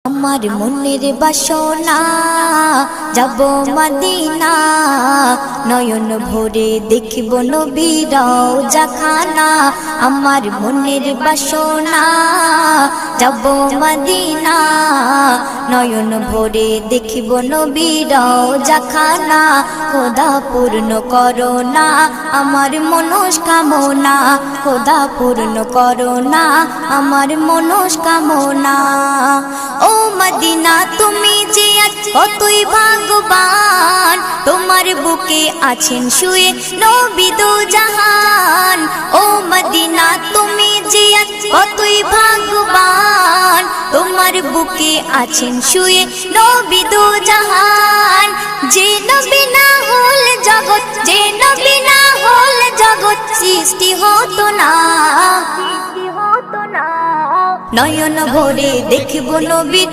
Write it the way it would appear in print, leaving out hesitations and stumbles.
আমার মনের বাসনা যাব মদিনা, নয়ন ভরে দেখব নবীর রওজাখানা। আমার মনের বাসনা যাব মদিনা, নয়ন ভরে দেখব নবীর রওজাখানা। খোদা পূর্ণ করো না আমার মনস্কামনা, খোদা পূর্ণ করো না আমার মনস্কামনা। ও মদিনা তুমি যে আজ কতই ভাগ্যবান, তোমার বুকে আছেন শুয়ে নবী দো জাহান। ও মদিনা তুমি যে আজ কতই ভাগ্যবান, তোমার বুকে আছেন শুয়ে নবী দো জাহান। যে নবী না হল জগৎ, যে নবী না হল জগৎ সৃষ্টি হতো না। নয়ন ভরে দেখব নবীর